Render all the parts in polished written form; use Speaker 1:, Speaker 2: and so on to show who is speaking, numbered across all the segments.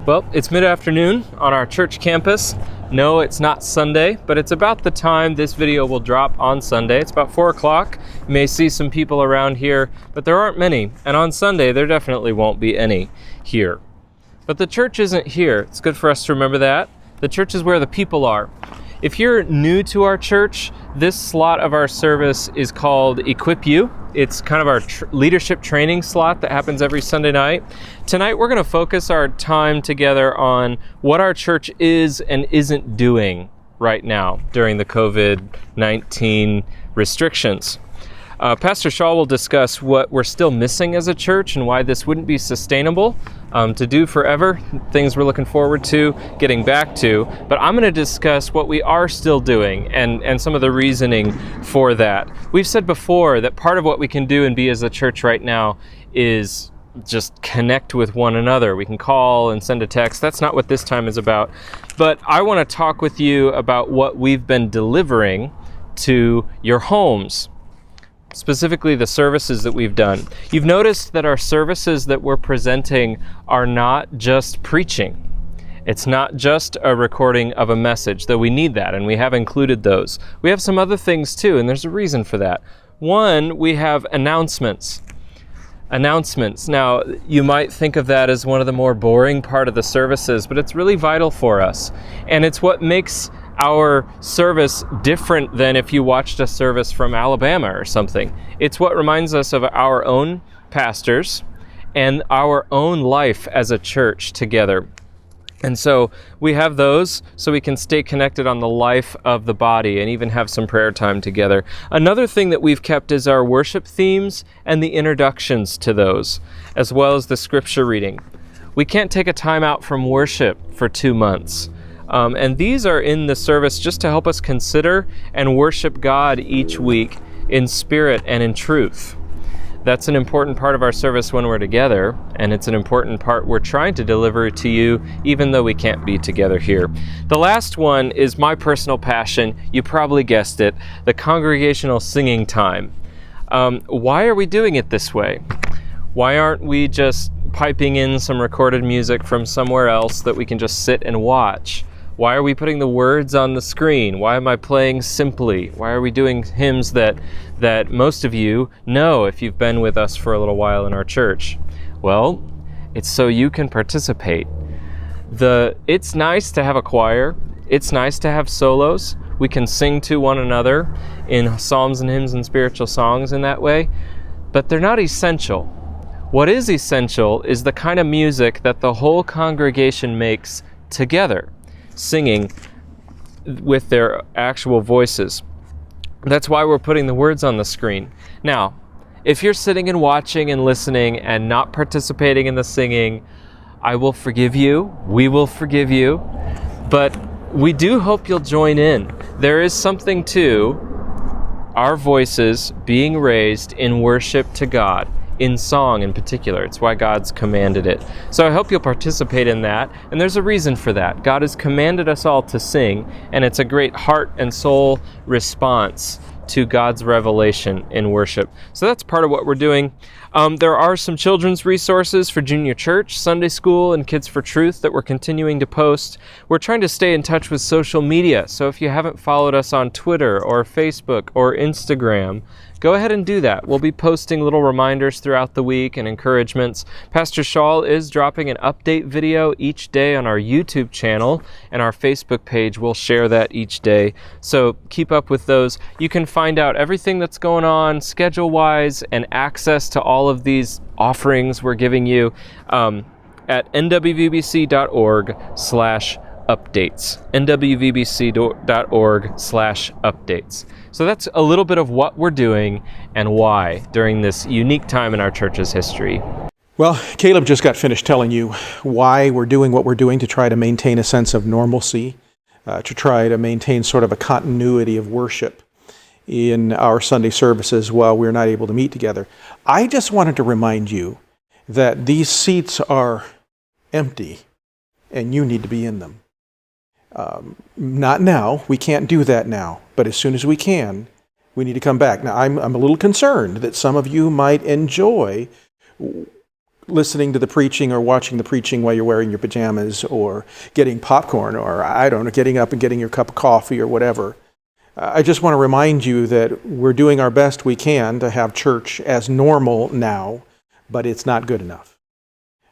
Speaker 1: Well, it's mid-afternoon on our church campus. No, it's not Sunday, but it's about the time this video will drop on Sunday. It's about 4 o'clock. You may see some people around here, but there aren't many. And on Sunday, there definitely won't be any here. But the church isn't here. It's good for us to remember that. The church is where the people are. If you're new to our church, this slot of our service is called Equip You. It's kind of our leadership training slot that happens every Sunday night. Tonight, we're going to focus our time together on what our church is and isn't doing right now during the COVID-19 restrictions. Pastor Shaw will discuss what we're still missing as a church and why this wouldn't be sustainable to do forever, things we're looking forward to getting back to. But I'm going to discuss what we are still doing and some of the reasoning for that. We've said before that part of what we can do and be as a church right now is just connect with one another. We can call and send a text. That's not what this time is about. But I want to talk with you about what we've been delivering to your homes. Specifically the services that we've done. You've noticed that our services that we're presenting are not just preaching. It's not just a recording of a message, though we need that, and we have included those. We have some other things too, and there's a reason for that. One, we have announcements. Announcements. Now, you might think of that as one of the more boring part of the services, but it's really vital for us. And it's what makes our service different than if you watched a service from Alabama or something. It's what reminds us of our own pastors and our own life as a church together. And so we have those so we can stay connected on the life of the body and even have some prayer time together. Another thing that we've kept is our worship themes and the introductions to those, as well as the scripture reading. We can't take a time out from worship for 2 months. And these are in the service just to help us consider and worship God each week in spirit and in truth. That's an important part of our service when we're together, and it's an important part we're trying to deliver to you, even though we can't be together here. The last one is my personal passion. You probably guessed it, the congregational singing time. Why are we doing it this way? Why aren't we just piping in some recorded music from somewhere else that we can just sit and watch? Why are we putting the words on the screen? Why am I playing simply? Why are we doing hymns that most of you know if you've been with us for a little while in our church? Well, it's so you can participate. It's nice to have a choir. It's nice to have solos. We can sing to one another in psalms and hymns and spiritual songs in that way, but they're not essential. What is essential is the kind of music that the whole congregation makes together, singing with their actual voices. That's why we're putting the words on the screen. Now, if you're sitting and watching and listening and not participating in the singing, I will forgive you. We will forgive you. But we do hope you'll join in. There is something to our voices being raised in worship to God, in song in particular. It's why God's commanded it. So I hope you'll participate in that. And there's a reason for that. God has commanded us all to sing, and it's a great heart and soul response to God's revelation in worship. So that's part of what we're doing. There are some children's resources for junior church, Sunday school, and Kids for Truth that we're continuing to post. We're trying to stay in touch with social media. So if you haven't followed us on Twitter or Facebook or Instagram, go ahead and do that. We'll be posting little reminders throughout the week and encouragements. Pastor Shaw is dropping an update video each day on our YouTube channel, and our Facebook page will share that each day. So keep up with those. You can find out everything that's going on schedule-wise and access to all of these offerings we're giving you at nwvbc.org/updates. nwvbc.org/updates. So that's a little bit of what we're doing and why during this unique time in our church's history.
Speaker 2: Well, Caleb just got finished telling you why we're doing what we're doing to try to maintain a sense of normalcy, to try to maintain sort of a continuity of worship in our Sunday services while we're not able to meet together. I just wanted to remind you that these seats are empty and you need to be in them. Not now, we can't do that now, but as soon as we can, we need to come back. Now, I'm a little concerned that some of you might enjoy listening to the preaching or watching the preaching while you're wearing your pajamas or getting popcorn or, I don't know, getting up and getting your cup of coffee or whatever. I just want to remind you that we're doing our best we can to have church as normal now, but it's not good enough.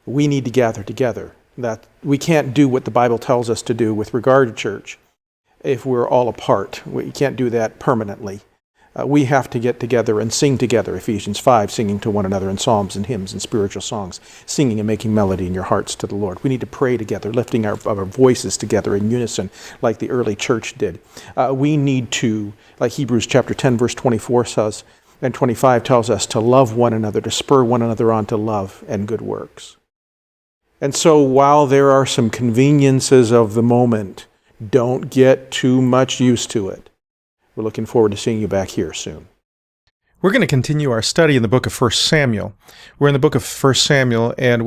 Speaker 2: We need to gather together. That we can't do what the Bible tells us to do with regard to church if we're all apart. We can't do that permanently. We have to get together and sing together, Ephesians 5, singing to one another in psalms and hymns and spiritual songs, singing and making melody in your hearts to the Lord. We need to pray together, lifting our voices together in unison like the early church did. We need to, like Hebrews chapter 10, verse 24 says, and 25 tells us to love one another, to spur one another on to love and good works. And so while there are some conveniences of the moment, don't get too much used to it. We're looking forward to seeing you back here soon.
Speaker 3: We're going to continue our study in the book of 1 Samuel. We're in the book of 1 Samuel, and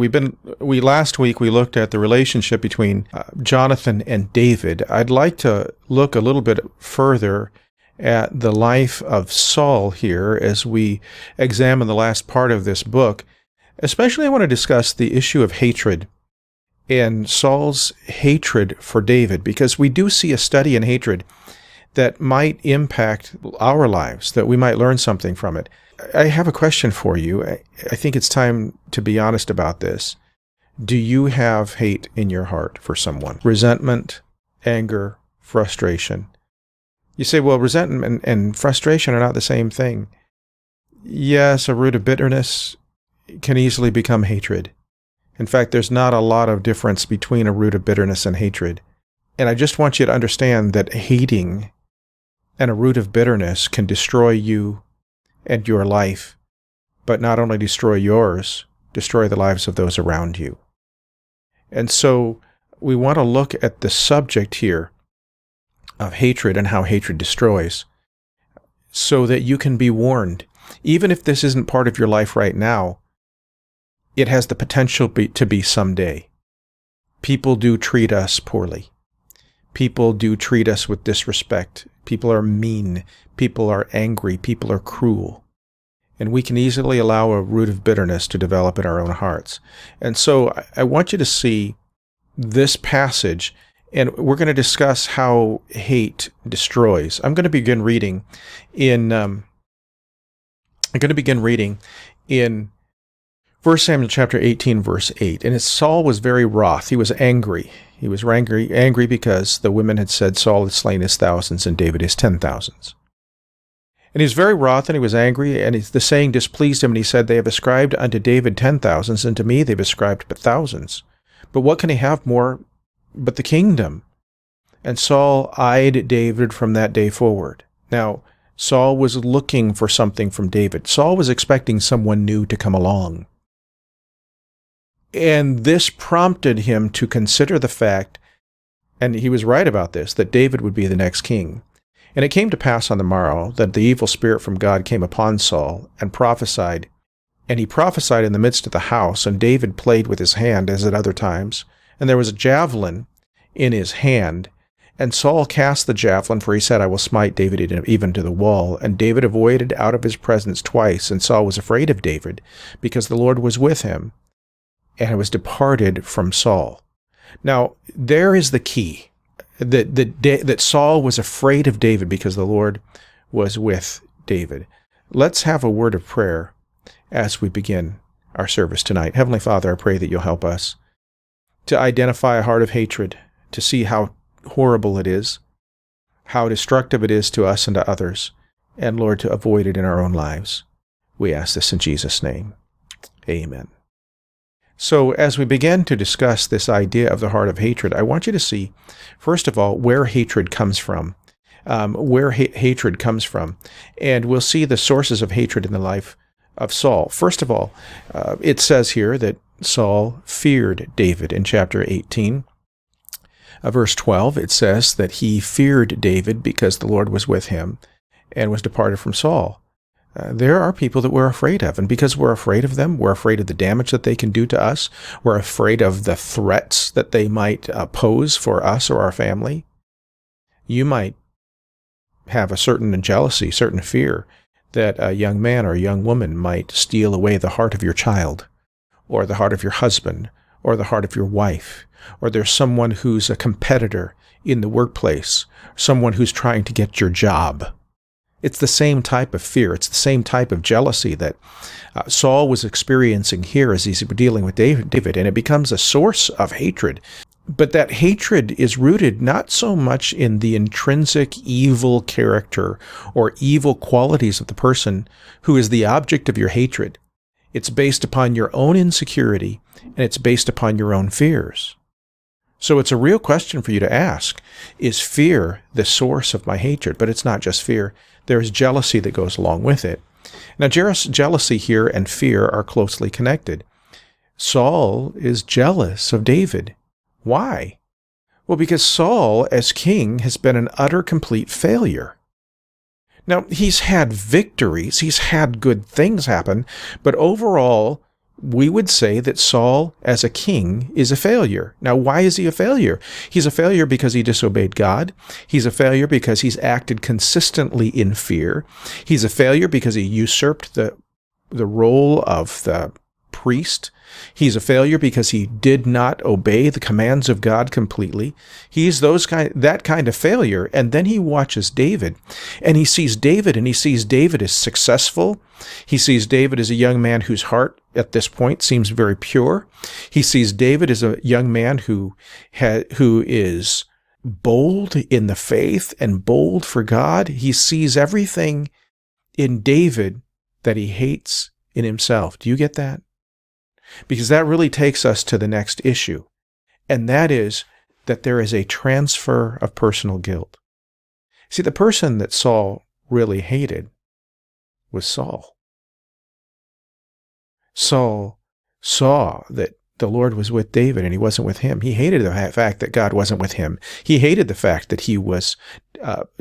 Speaker 3: last week we looked at the relationship between Jonathan and David. I'd like to look a little bit further at the life of Saul here as we examine the last part of this book. Especially I want to discuss the issue of hatred and Saul's hatred for David, because we do see a study in hatred that might impact our lives, that we might learn something from it. I have a question for you. I think it's time to be honest about this. Do you have hate in your heart for someone? Resentment, anger, frustration. You say, well, resentment and frustration are not the same thing. Yes, a root of bitterness can easily become hatred. In fact, there's not a lot of difference between a root of bitterness and hatred. And I just want you to understand that hating and a root of bitterness can destroy you and your life, but not only destroy yours, destroy the lives of those around you. And so we want to look at the subject here of hatred and how hatred destroys, so that you can be warned. Even if this isn't part of your life right now, it has the potential to be someday. People do treat us poorly. People do treat us with disrespect. People are mean. People are angry. People are cruel. And we can easily allow a root of bitterness to develop in our own hearts. And so I want you to see this passage, and we're going to discuss how hate destroys. I'm going to begin reading in 1 Samuel chapter 18, verse 8. And Saul was very wroth. He was angry. He was angry because the women had said Saul had slain his thousands and David his 10,000s. And he was very wroth, and he was angry, and the saying displeased him, and he said, they have ascribed unto David 10,000s, and to me they've ascribed but thousands. But what can he have more but the kingdom? And Saul eyed David from that day forward. Now, Saul was looking for something from David. Saul was expecting someone new to come along. And this prompted him to consider the fact, and he was right about this, that David would be the next king. And it came to pass on the morrow that the evil spirit from God came upon Saul and prophesied. And he prophesied in the midst of the house, and David played with his hand as at other times. And there was a javelin in his hand. And Saul cast the javelin, for he said, I will smite David even to the wall. And David avoided out of his presence twice, and Saul was afraid of David, because the Lord was with him, and was departed from Saul. Now, there is the key, that Saul was afraid of David because the Lord was with David. Let's have a word of prayer as we begin our service tonight. Heavenly Father, I pray that you'll help us to identify a heart of hatred, to see how horrible it is, how destructive it is to us and to others, and Lord, to avoid it in our own lives. We ask this in Jesus' name. Amen. So as we begin to discuss this idea of the heart of hatred, I want you to see, first of all, where hatred comes from. Hatred comes from. And we'll see the sources of hatred in the life of Saul. First of all, it says here that Saul feared David in chapter 18. Verse 12, it says that he feared David because the Lord was with him and was departed from Saul. There are people that we're afraid of, and because we're afraid of them, we're afraid of the damage that they can do to us. We're afraid of the threats that they might pose for us or our family. You might have a certain jealousy, certain fear that a young man or a young woman might steal away the heart of your child, or the heart of your husband, or the heart of your wife, or there's someone who's a competitor in the workplace, someone who's trying to get your job. It's the same type of fear. It's the same type of jealousy that Saul was experiencing here as he's dealing with David, and it becomes a source of hatred. But that hatred is rooted not so much in the intrinsic evil character or evil qualities of the person who is the object of your hatred. It's based upon your own insecurity, and it's based upon your own fears. So it's a real question for you to ask. Is fear the source of my hatred? But it's not just fear. There's jealousy that goes along with it. Now, jealousy here and fear are closely connected. Saul is jealous of David. Why? Well, because Saul, as king, has been an utter, complete failure. Now, he's had victories, he's had good things happen, but overall, we would say that Saul, as a king, is a failure. Now, why is he a failure? He's a failure because he disobeyed God. He's a failure because he's acted consistently in fear. He's a failure because he usurped the role of the priest. He's a failure because he did not obey the commands of God completely. He's that kind of failure. And then he watches David, and he sees David as successful. He sees David as a young man whose heart at this point seems very pure. He sees David as a young man who is bold in the faith and bold for God. He sees everything in David that he hates in himself. Do you get that? Because that really takes us to the next issue, and that is that there is a transfer of personal guilt. See, the person that Saul really hated was Saul. Saul saw that the Lord was with David and he wasn't with him. He hated the fact that God wasn't with him. He hated the fact that he was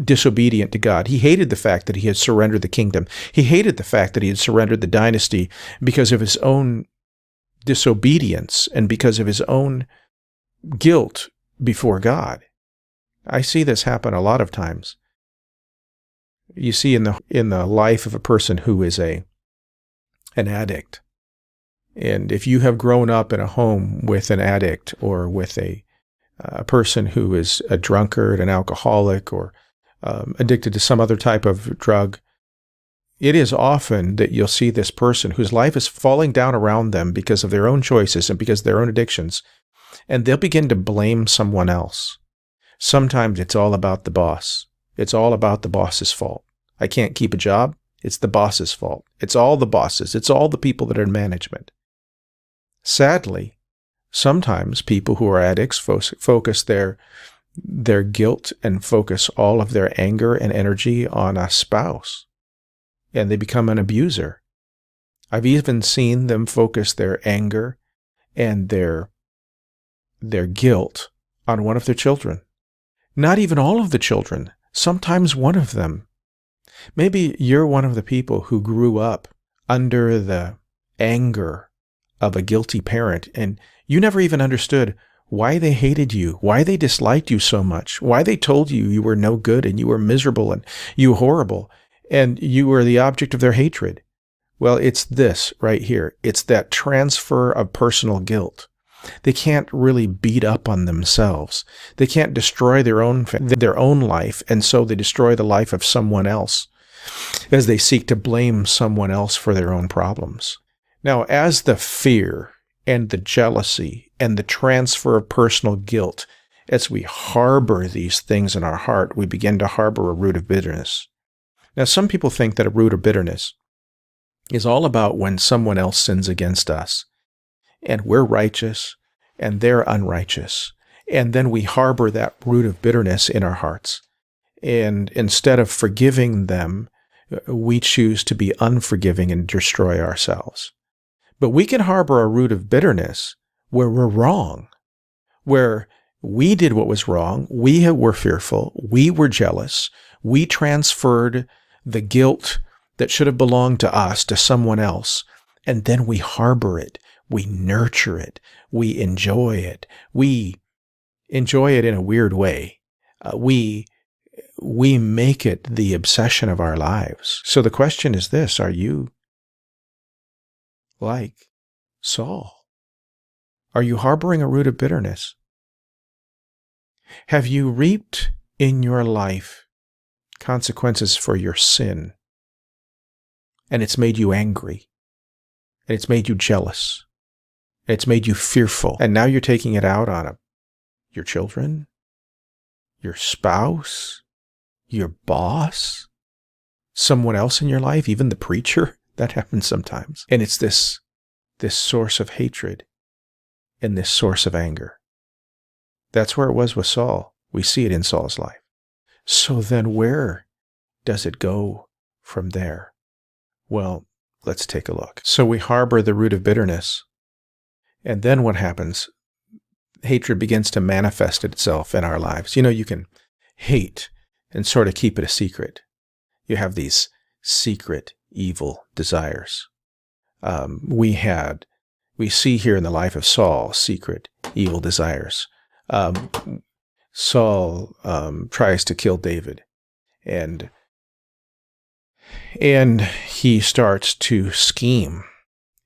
Speaker 3: disobedient to God. He hated the fact that he had surrendered the kingdom. He hated the fact that he had surrendered the dynasty because of his own disobedience and because of his own guilt before God. I see this happen a lot of times. You see in the life of a person who is an addict. And if you have grown up in a home with an addict or with a person who is a drunkard, an alcoholic, or addicted to some other type of drug, it is often that you'll see this person whose life is falling down around them because of their own choices and because of their own addictions, and they'll begin to blame someone else. Sometimes it's all about the boss. It's all about the boss's fault. I can't keep a job. It's the boss's fault. It's all the bosses. It's all the people that are in management. Sadly, sometimes people who are addicts focus their guilt and focus all of their anger and energy on a spouse, and they become an abuser. I've even seen them focus their anger and their guilt on one of their children. Not even all of the children, sometimes one of them. Maybe you're one of the people who grew up under the anger of a guilty parent, and you never even understood why they hated you, why they disliked you so much, why they told you you were no good and you were miserable and you were horrible, and you were the object of their hatred. Well, it's this right here. It's that transfer of personal guilt. They can't really beat up on themselves. They can't destroy their own life, and so they destroy the life of someone else as they seek to blame someone else for their own problems. Now, as the fear and the jealousy and the transfer of personal guilt, as we harbor these things in our heart, we begin to harbor a root of bitterness. Now, some people think that a root of bitterness is all about when someone else sins against us, and we're righteous, and they're unrighteous. And then we harbor that root of bitterness in our hearts. And instead of forgiving them, we choose to be unforgiving and destroy ourselves. But we can harbor a root of bitterness where we're wrong, where we did what was wrong, we were fearful, we were jealous, we transferred the guilt that should have belonged to us to someone else, and then we harbor it. We nurture it. We enjoy it. We enjoy it in a weird way. We make it the obsession of our lives. So the question is this: are you like Saul, are you harboring a root of bitterness? Have you reaped in your life consequences for your sin? And it's made you angry. And it's made you jealous. And it's made you fearful. And now you're taking it out on your children, your spouse, your boss, someone else in your life, even the preacher. That happens sometimes. And it's this source of hatred and this source of anger. That's where it was with Saul. We see it in Saul's life. So then where does it go from there? Well, let's take a look. So we harbor the root of bitterness. And then what happens? Hatred begins to manifest itself in our lives. You know, you can hate and sort of keep it a secret. You have these secret evil desires. We see here in the life of Saul, secret evil desires. Saul tries to kill David, and he starts to scheme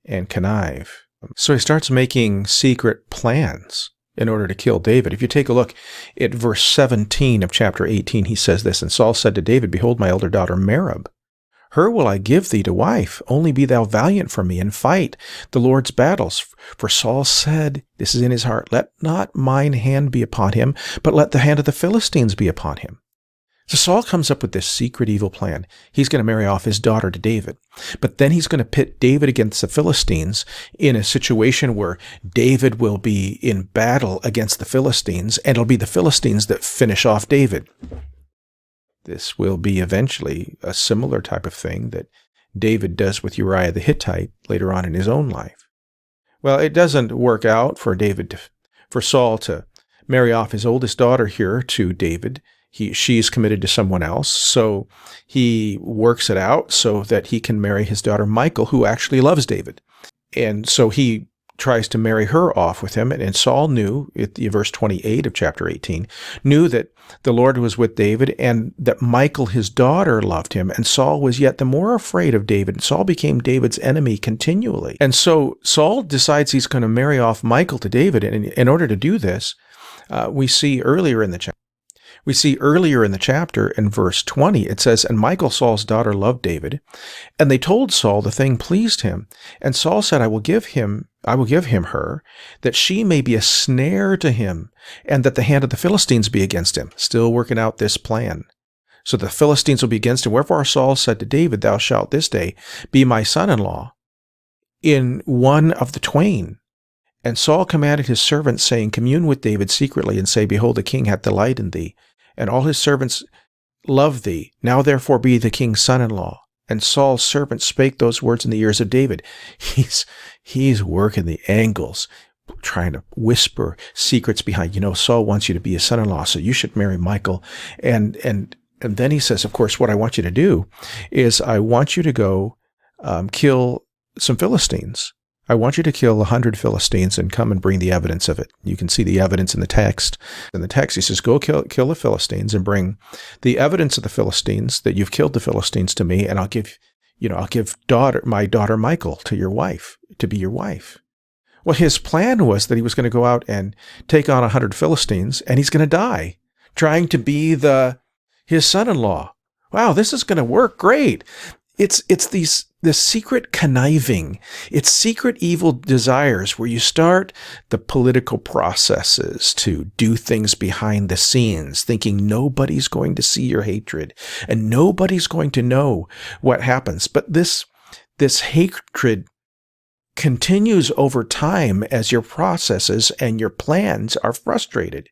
Speaker 3: and connive. So he starts making secret plans in order to kill David. If you take a look at verse 17 of chapter 18, he says this, "And Saul said to David, Behold, my elder daughter Merab, her will I give thee to wife. Only be thou valiant for me, and fight the Lord's battles. For Saul said," this is in his heart, "Let not mine hand be upon him, but let the hand of the Philistines be upon him." So Saul comes up with this secret evil plan. He's going to marry off his daughter to David. But then he's going to pit David against the Philistines in a situation where David will be in battle against the Philistines, and it'll be the Philistines that finish off David. This will be eventually a similar type of thing that David does with Uriah the Hittite later on in his own life. Well, it doesn't work out for Saul to marry off his oldest daughter here to David. She's committed to someone else, so he works it out so that he can marry his daughter Michal, who actually loves David. And so he tries to marry her off with him, and Saul knew, verse 28 of chapter 18, knew that the Lord was with David and that Michal, his daughter, loved him, and Saul was yet the more afraid of David. And Saul became David's enemy continually. And so Saul decides he's going to marry off Michal to David, and in order to do this, we see earlier in the chapter, in verse 20, it says, "And Michal, Saul's daughter, loved David, and they told Saul the thing pleased him. And Saul said, I will give him her, that she may be a snare to him, and that the hand of the Philistines be against him." Still working out this plan. So the Philistines will be against him. Wherefore Saul said to David, "Thou shalt this day be my son-in-law in one of the twain." And Saul commanded his servants, saying, "Commune with David secretly, and say, Behold, the king hath delight in thee, and all his servants love thee. Now therefore be the king's son-in-law." And Saul's servant spake those words in the ears of David. He's working the angles, trying to whisper secrets behind. Saul wants you to be his son-in-law, so you should marry Michal. And then he says, of course, what I want you to do is I want you to go kill some Philistines. I want you to kill 100 Philistines and come and bring the evidence of it. You can see the evidence in the text. In the text, he says, "Go kill the Philistines and bring the evidence of the Philistines, that you've killed the Philistines, to me, and I'll give my daughter Michal to be your wife." Well, his plan was that he was going to go out and take on 100 Philistines, and he's going to die trying to be his son-in-law. Wow, this is going to work great. It's this secret conniving. It's secret evil desires where you start the political processes to do things behind the scenes, thinking nobody's going to see your hatred and nobody's going to know what happens. But this hatred continues over time as your processes and your plans are frustrated.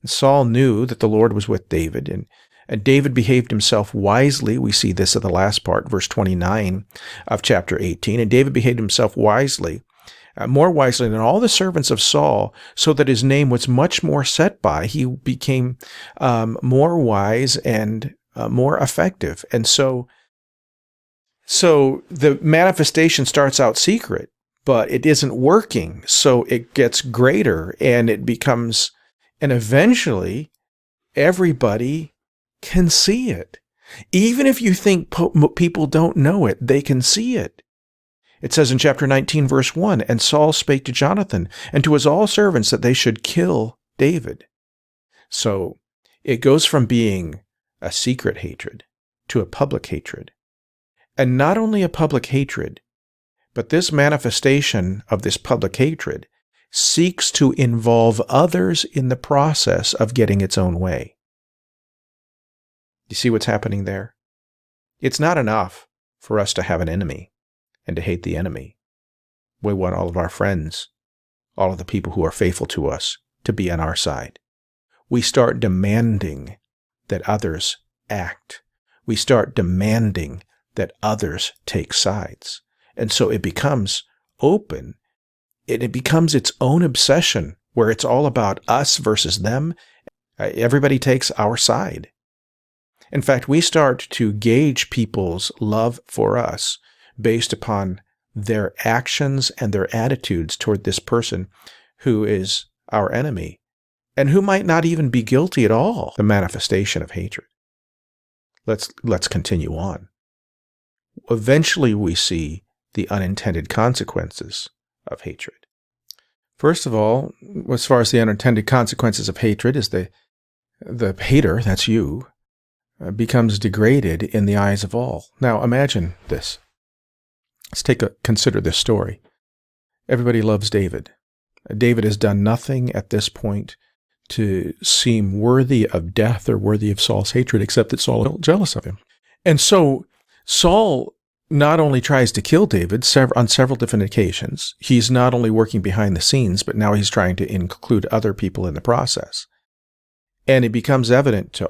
Speaker 3: And Saul knew that the Lord was with David, and David behaved himself wisely. We see this at the last part, verse 29 of chapter 18. And David behaved himself wisely, more wisely than all the servants of Saul, so that his name was much more set by. He became more wise and more effective. And so the manifestation starts out secret, but it isn't working. So it gets greater, and it becomes, and eventually everybody can see it. Even if you think people don't know it, they can see it. It says in chapter 19, verse 1, "And Saul spake to Jonathan and to his all servants that they should kill David." So it goes from being a secret hatred to a public hatred. And not only a public hatred, but this manifestation of this public hatred seeks to involve others in the process of getting its own way. You see what's happening there? It's not enough for us to have an enemy and to hate the enemy. We want all of our friends, all of the people who are faithful to us, to be on our side. We start demanding that others act. We start demanding that others take sides. And so it becomes open. It becomes its own obsession where it's all about us versus them. Everybody takes our side. In fact, we start to gauge people's love for us based upon their actions and their attitudes toward this person who is our enemy and who might not even be guilty at all, the manifestation of hatred. Let's continue on. Eventually, we see the unintended consequences of hatred. First of all, as far as the unintended consequences of hatred is the hater, that's you, becomes degraded in the eyes of all. Now, imagine this. Let's consider this story. Everybody loves David. David has done nothing at this point to seem worthy of death or worthy of Saul's hatred, except that Saul is jealous of him. And so Saul not only tries to kill David on several different occasions, he's not only working behind the scenes, but now he's trying to include other people in the process. And it becomes evident to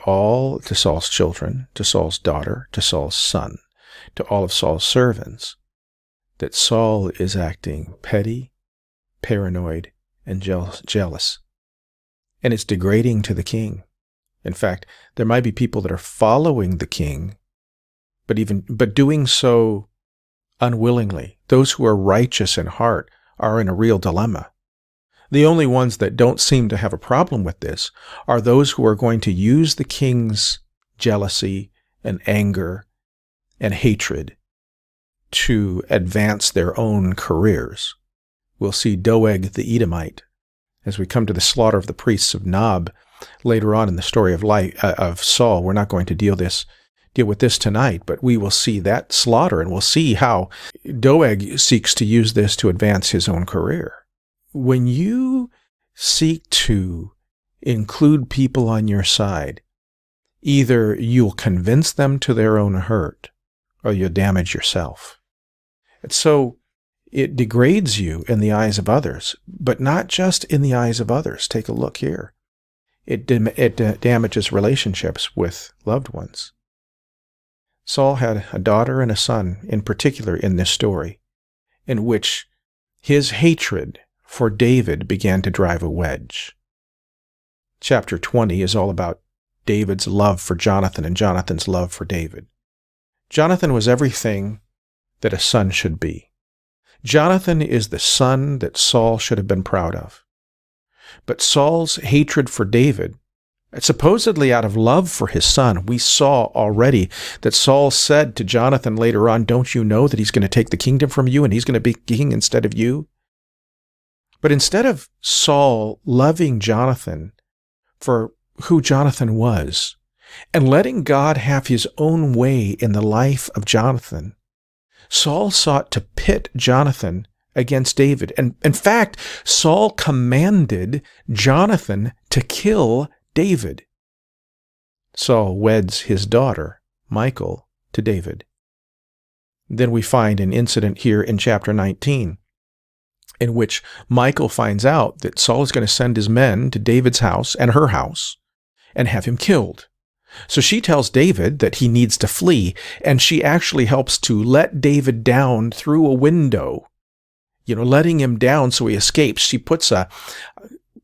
Speaker 3: Saul's children, to Saul's daughter, to Saul's son, to all of Saul's servants, that Saul is acting petty, paranoid, and jealous. And it's degrading to the king. In fact, there might be people that are following the king, but doing so unwillingly. Those who are righteous in heart are in a real dilemma. The only ones that don't seem to have a problem with this are those who are going to use the king's jealousy and anger and hatred to advance their own careers. We'll see Doeg the Edomite as we come to the slaughter of the priests of Nob later on in the story of Saul. We're not going to deal with this tonight, but we will see that slaughter, and we'll see how Doeg seeks to use this to advance his own career. When you seek to include people on your side, either you'll convince them to their own hurt, or you'll damage yourself. And so it degrades you in the eyes of others, but not just in the eyes of others. Take a look here. It damages relationships with loved ones. Saul had a daughter and a son, in particular in this story, in which his hatred for David began to drive a wedge. Chapter 20 is all about David's love for Jonathan and Jonathan's love for David. Jonathan was everything that a son should be. Jonathan is the son that Saul should have been proud of. But Saul's hatred for David, supposedly out of love for his son, we saw already that Saul said to Jonathan later on, "Don't you know that he's going to take the kingdom from you and he's going to be king instead of you?" But instead of Saul loving Jonathan for who Jonathan was and letting God have his own way in the life of Jonathan, Saul sought to pit Jonathan against David. And in fact, Saul commanded Jonathan to kill David. Saul weds his daughter, Michal, to David. Then we find an incident here in chapter 19 in which Michal finds out that Saul is going to send his men to David's house and her house and have him killed. So she tells David that he needs to flee, and she actually helps to let David down through a window, letting him down so he escapes. She puts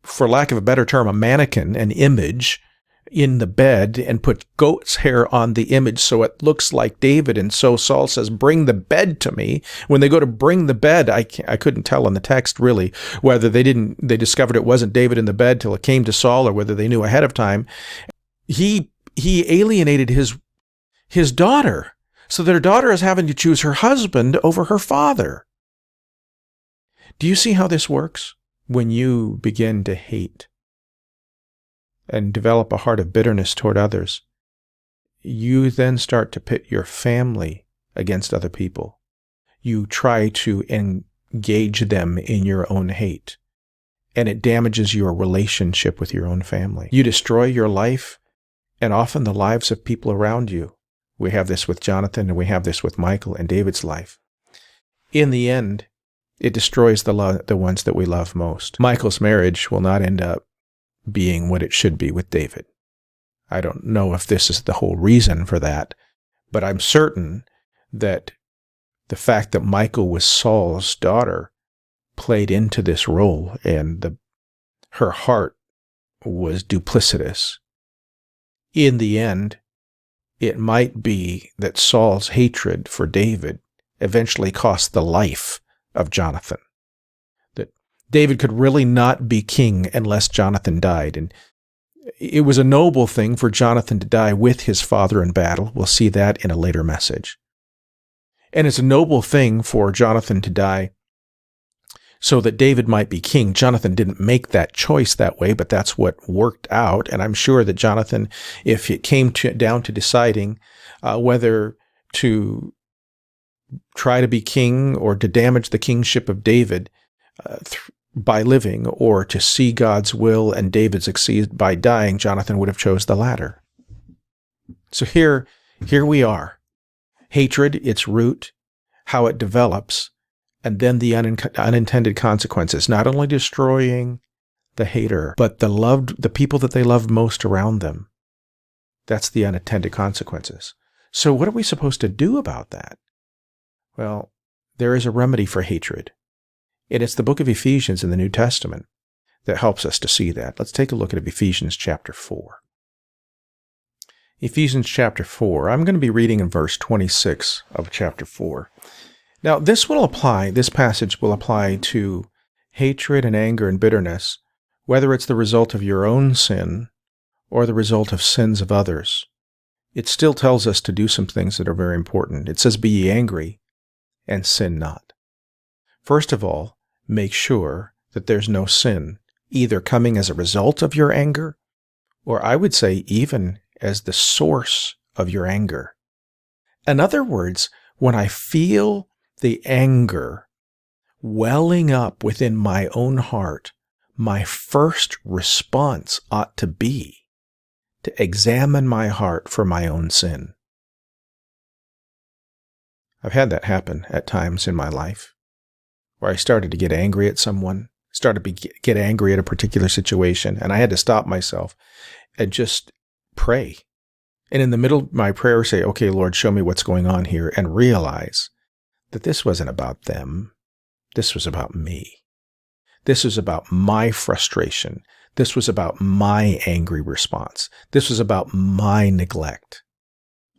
Speaker 3: for lack of a better term, a mannequin, an image in the bed, and put goat's hair on the image so it looks like David. And so Saul says, "Bring the bed to me." When they go to bring the bed, I couldn't tell in the text really whether they discovered it wasn't David in the bed till it came to Saul, or whether they knew ahead of time. He alienated his daughter, so that her daughter is having to choose her husband over her father. Do you see how this works? When you begin to hate and develop a heart of bitterness toward others, you then start to pit your family against other people. You try to engage them in your own hate, and it damages your relationship with your own family. You destroy your life and often the lives of people around you. We have this with Jonathan, and we have this with Michael and David's life. In the end, it destroys the ones that we love most. Michael's marriage will not end up being what it should be with David. I don't know if this is the whole reason for that, but I'm certain that the fact that Michael was Saul's daughter played into this role, and her heart was duplicitous. In the end, it might be that Saul's hatred for David eventually cost the life of Jonathan. That David could really not be king unless Jonathan died. And it was a noble thing for Jonathan to die with his father in battle. We'll see that in a later message. And it's a noble thing for Jonathan to die so that David might be king. Jonathan didn't make that choice that way, but that's what worked out. And I'm sure that Jonathan, if it came down to deciding whether to try to be king or to damage the kingship of David by living, or to see God's will and David succeed by dying, Jonathan would have chose the latter. So here we are. Hatred, its root, how it develops, and then the unintended consequences, not only destroying the hater, but the people that they loved most around them. That's the unintended consequences. So what are we supposed to do about that? Well, there is a remedy for hatred. And it's the book of Ephesians in the New Testament that helps us to see that. Let's take a look at Ephesians chapter 4. Ephesians chapter 4. I'm going to be reading in verse 26 of chapter 4. Now, this passage will apply to hatred and anger and bitterness, whether it's the result of your own sin or the result of sins of others. It still tells us to do some things that are very important. It says, "Be ye angry, and sin not." First of all, make sure that there's no sin, either coming as a result of your anger, or I would say even as the source of your anger. In other words, when I feel the anger welling up within my own heart, my first response ought to be to examine my heart for my own sin. I've had that happen at times in my life, where I started to get angry at someone, started to get angry at a particular situation, and I had to stop myself and just pray. And in the middle of my prayer, say, "Okay, Lord, show me what's going on here," and realize that this wasn't about them. This was about me. This was about my frustration. This was about my angry response. This was about my neglect.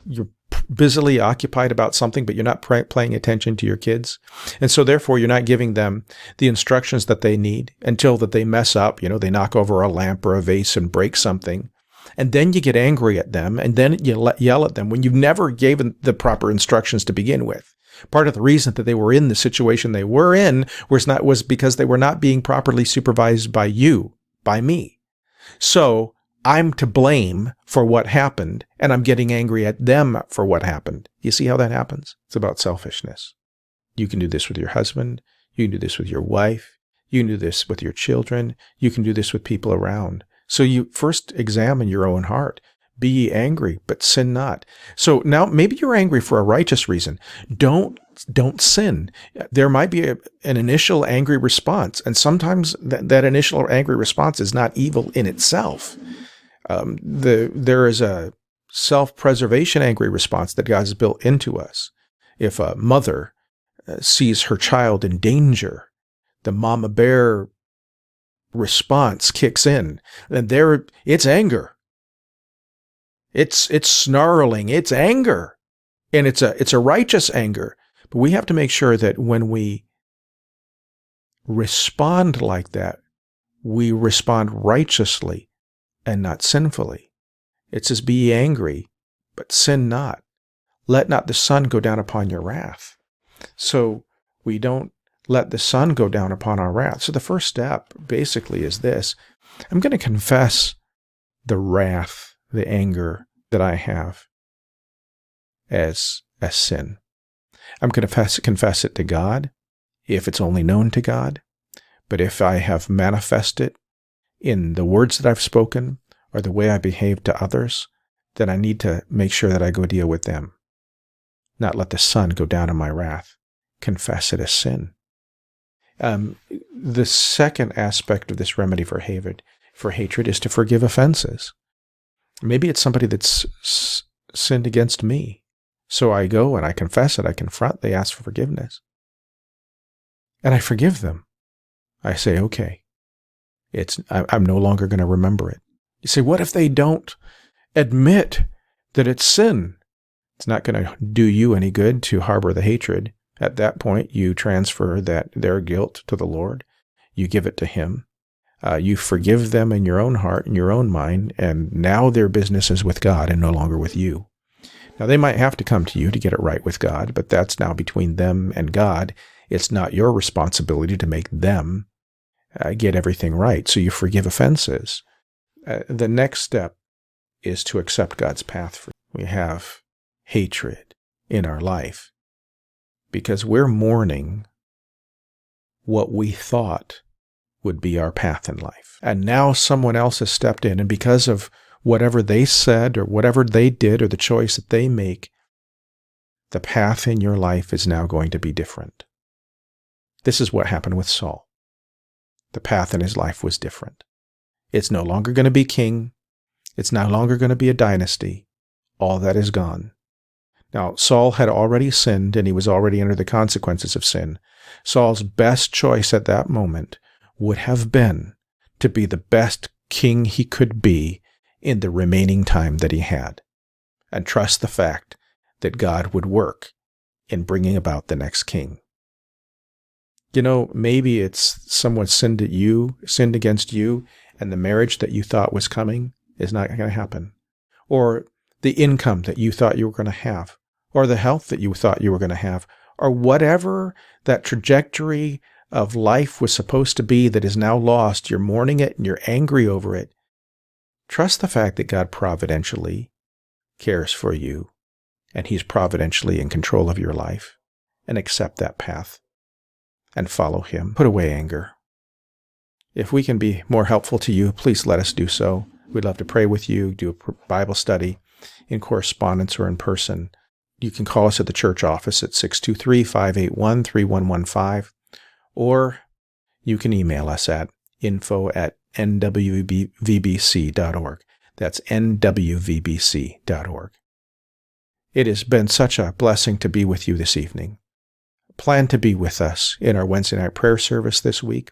Speaker 3: You're busily occupied about something, but you're not paying attention to your kids. And so therefore, you're not giving them the instructions that they need until that they mess up. They knock over a lamp or a vase and break something. And then you get angry at them, and then you yell at them when you've never given the proper instructions to begin with. Part of the reason that they were in the situation they were in was because they were not being properly supervised by you, by me. So I'm to blame for what happened, and I'm getting angry at them for what happened. You see how that happens? It's about selfishness. You can do this with your husband. You can do this with your wife. You can do this with your children. You can do this with people around. So you first examine your own heart. Be ye angry, but sin not. So now maybe you're angry for a righteous reason. Don't sin. There might be an initial angry response, and sometimes that initial angry response is not evil in itself. There is a self-preservation angry response that God has built into us. If a mother sees her child in danger, the mama bear response kicks in, and it's anger. It's snarling, it's anger, and it's a righteous anger. But we have to make sure that when we respond like that, we respond righteously and not sinfully. It says, "Be ye angry, but sin not. Let not the sun go down upon your wrath." So we don't let the sun go down upon our wrath. So the first step basically is this. I'm going to confess the wrath, the anger that I have as sin. I'm going to confess it to God, if it's only known to God. But if I have manifested in the words that I've spoken or the way I behave to others, then I need to make sure that I go deal with them. Not let the sun go down in my wrath. Confess it as sin. The second aspect of this remedy for hatred is to forgive offenses. Maybe it's somebody that's sinned against me. So I go and I confess it, I confront, they ask for forgiveness. And I forgive them. I say, okay, I'm no longer going to remember it. You say, what if they don't admit that it's sin? It's not going to do you any good to harbor the hatred. At that point, you transfer their guilt to the Lord. You give it to Him. You forgive them in your own heart, in your own mind, and now their business is with God and no longer with you. Now, they might have to come to you to get it right with God, but that's now between them and God. It's not your responsibility to make them get everything right. So you forgive offenses. The next step is to accept God's path. We have hatred in our life because we're mourning what we thought would be our path in life. And now someone else has stepped in, and because of whatever they said or whatever they did or the choice that they make, the path in your life is now going to be different. This is what happened with Saul. The path in his life was different. It's no longer going to be king. It's no longer going to be a dynasty. All that is gone. Now, Saul had already sinned, and he was already under the consequences of sin. Saul's best choice at that moment would have been to be the best king he could be in the remaining time that he had, and trust the fact that God would work in bringing about the next king. You know, maybe it's someone sinned against you, and the marriage that you thought was coming is not going to happen. Or the income that you thought you were going to have, or the health that you thought you were going to have, or whatever that trajectory of life was supposed to be that is now lost. You're mourning it and you're angry over it. Trust the fact that God providentially cares for you, and He's providentially in control of your life, and accept that path and follow Him. Put away anger. If we can be more helpful to you, please let us do so. We'd love to pray with you, do a Bible study in correspondence or in person. You can call us at the church office at 623-581-3115, or you can email us at info@nwvbc.org. That's nwvbc.org. It has been such a blessing to be with you this evening. Plan to be with us in our Wednesday night prayer service this week.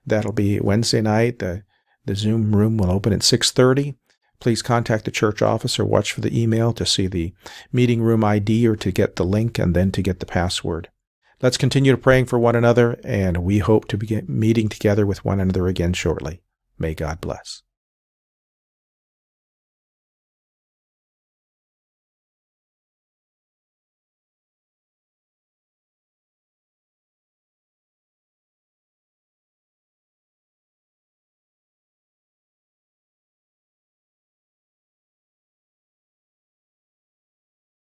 Speaker 3: That'll be Wednesday night. The Zoom room will open at 6:30. Please contact the church office or watch for the email to see the meeting room ID or to get the link and then to get the password. Let's continue praying for one another, and we hope to be meeting together with one another again shortly. May God bless.